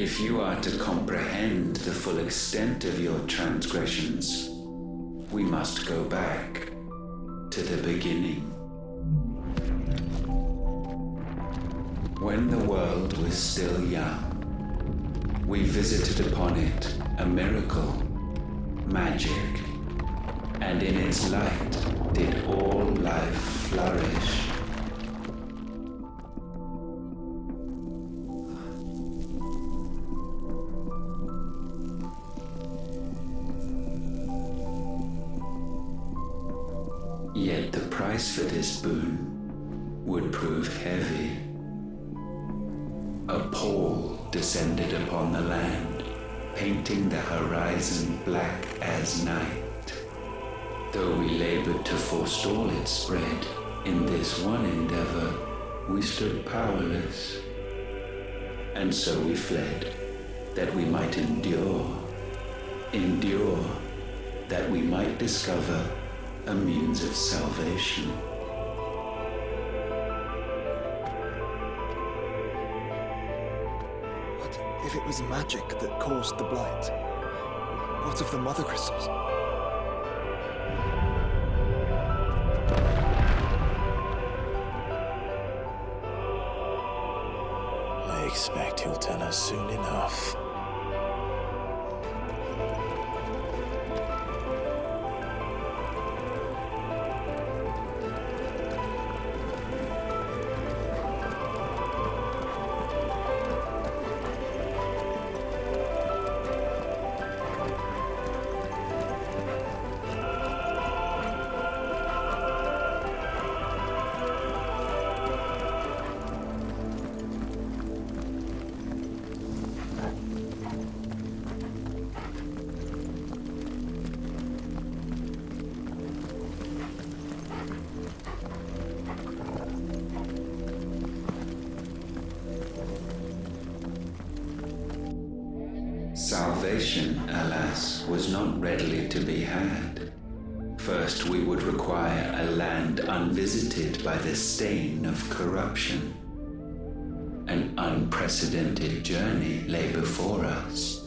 If you are to comprehend the full extent of your transgressions, we must go back to the beginning. When the world was still young, we visited upon it a miracle, magic, and in its light did all life flourish. Yet the price for this boon would prove heavy. A pall descended upon the land, painting the horizon black as night. Though we labored to forestall its spread, in this one endeavor we stood powerless. And so we fled, that we might endure, that we might discover a means of salvation. What if it was magic that caused the blight? What of the mother crystals? I expect he'll tell us soon enough. Salvation, alas, was not readily to be had. First, we would require a land unvisited by the stain of corruption. An unprecedented journey lay before us,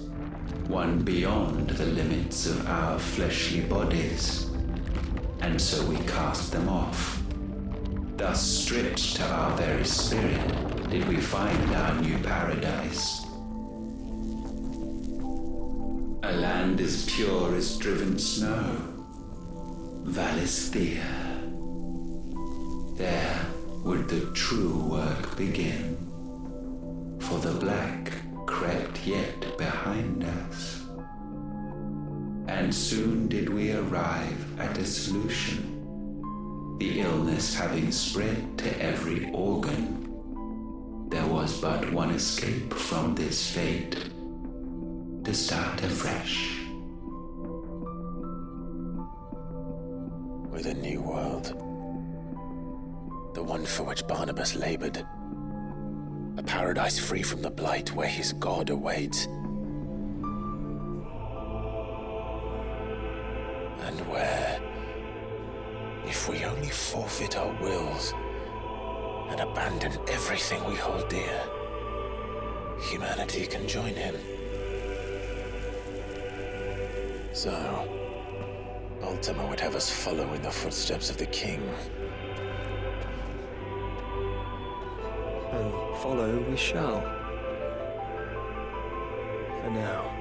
one beyond the limits of our fleshly bodies, and so we cast them off. Thus stripped to our very spirit did we find our new paradise. A land as pure as driven snow, Valisthea. There would the true work begin, for the black crept yet behind us. And soon did we arrive at a solution. The illness having spread to every organ, there was but one escape from this fate: to start afresh. With a new world. The one for which Barnabas labored. A paradise free from the blight where his God awaits. And where, if we only forfeit our wills and abandon everything we hold dear, humanity can join him. So, Ultima would have us follow in the footsteps of the king. And follow we shall. For now.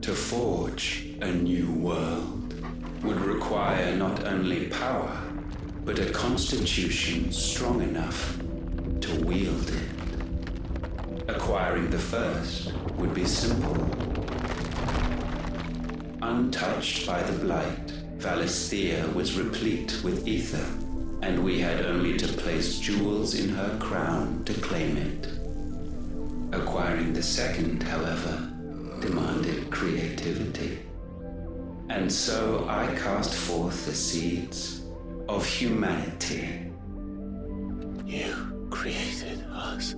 To forge a new world would require not only power, but a constitution strong enough to wield it. Acquiring the first would be simple. Untouched by the blight, Valisthea was replete with ether, and we had only to place jewels in her crown to claim it. Acquiring the second, however, demanded creativity. And so I cast forth the seeds of humanity. You created us.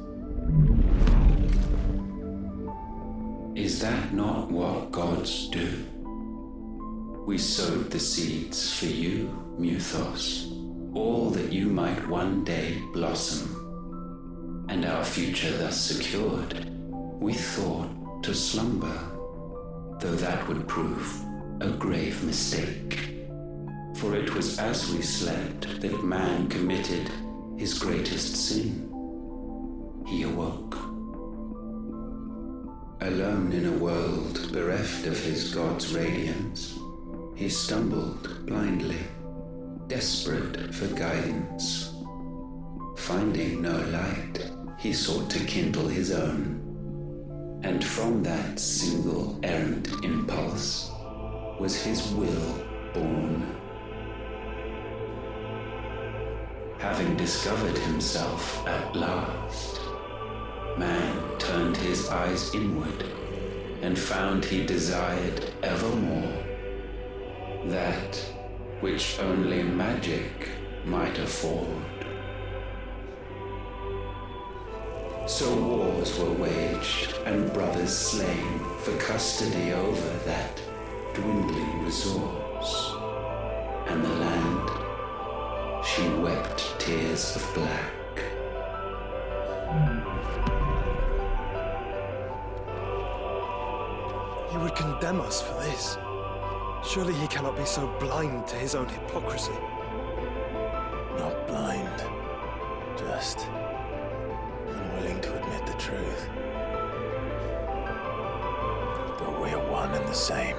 Is that not what gods do? We sowed the seeds for you, Muthos, all that you might one day blossom. And our future thus secured, we thought to slumber, though that would prove a grave mistake. For it was as we slept that man committed his greatest sin. He awoke. Alone in a world bereft of his God's radiance, he stumbled blindly, desperate for guidance. Finding no light, he sought to kindle his own. And from that single errant impulse was his will born. Having discovered himself at last, man turned his eyes inward and found he desired evermore that which only magic might afford. So wars were waged and brothers slain for custody over that dwindling resource, and the land, she wept tears of black. He would condemn us for this. Surely he cannot be so blind to his own hypocrisy. Not blind, just unwilling to admit the truth. But we are one and the same.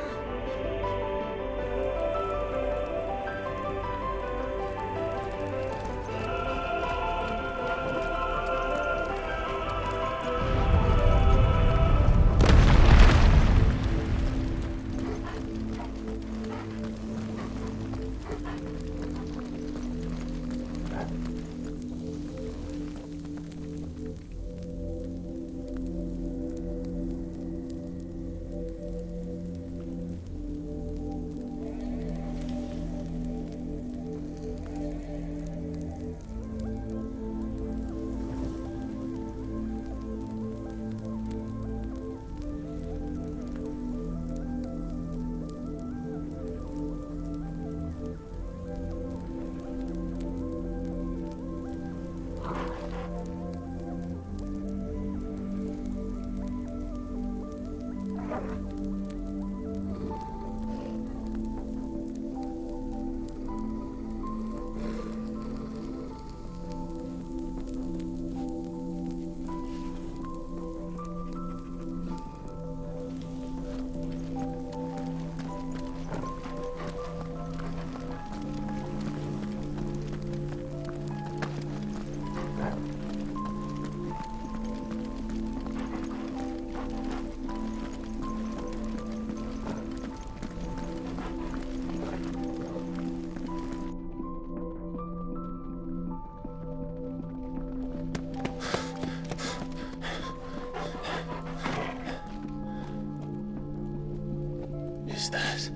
Is that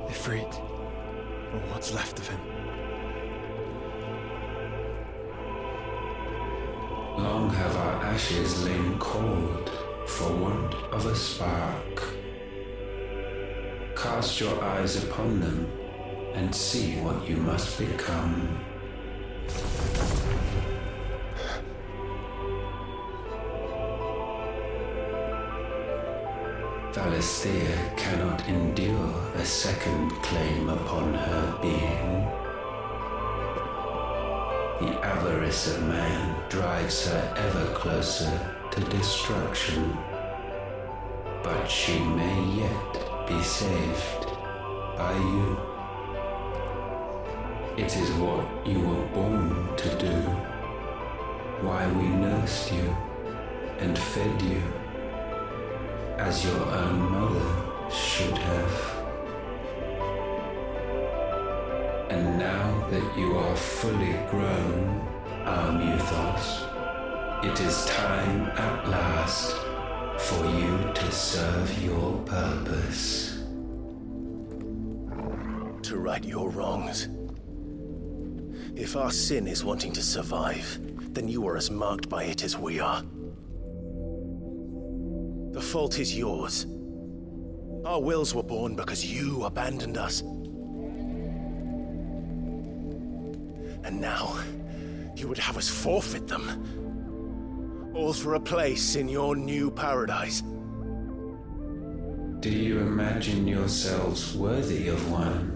Ifrit, or what's left of him. Long have our ashes lain cold for want of a spark. Cast your eyes upon them and see what you must become. Valisthea cannot endure a second claim upon her being. The avarice of man drives her ever closer to destruction, but she may yet be saved by you. It is what you were born to do. why we nursed you and fed you as your own mother should have. And now that you are fully grown, our Muthos, it is time at last for you to serve your purpose. To right your wrongs. If our sin is wanting to survive, then you are as marked by it as we are. The fault is yours. Our wills were born because you abandoned us. And now, you would have us forfeit them. All for a place in your new paradise. Do you imagine yourselves worthy of one?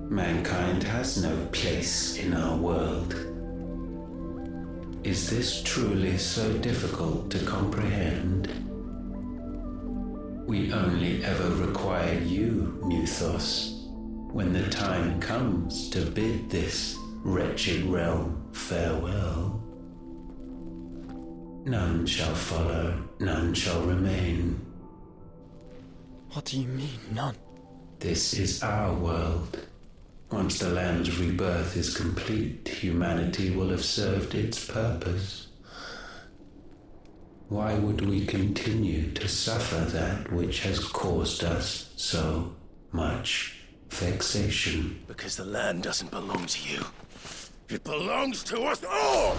Mankind has no place in our world. Is this truly so difficult to comprehend? We only ever require you, Muthos, when the time comes to bid this wretched realm farewell. None shall follow, none shall remain. What do you mean, none? This is our world. Once the land's rebirth is complete, humanity will have served its purpose. Why would we continue to suffer that which has caused us so much vexation? Because the land doesn't belong to you. It belongs to us all!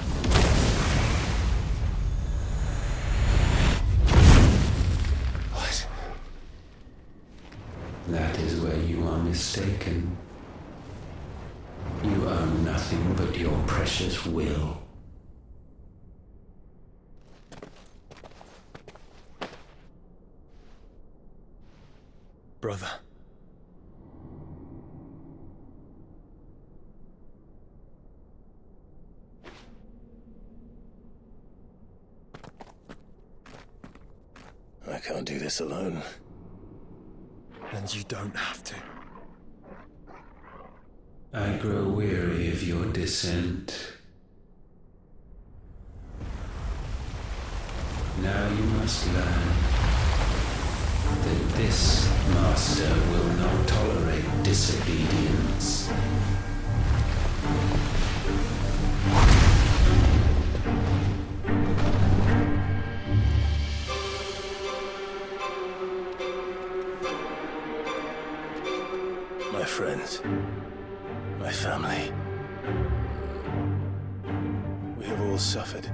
What? That is where you are mistaken. You own nothing but your precious will. Brother. I can't do this alone. And you don't have to. I grow weary of your dissent. Now you must learn that this master will not tolerate disobedience. My friends, my family. We have all suffered,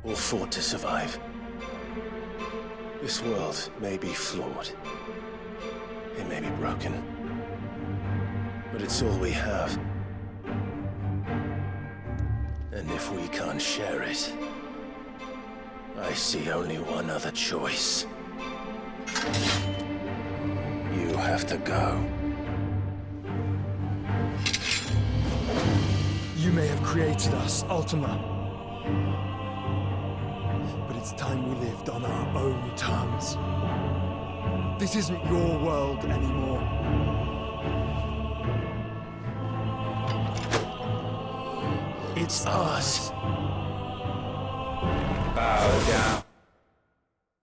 all fought to survive. This world may be flawed. It may be broken. But it's all we have. And if we can't share it, I see only one other choice. You have to go. You may have created us, Ultima. But it's time we lived on our own terms. This isn't your world anymore. It's ours. Bow down.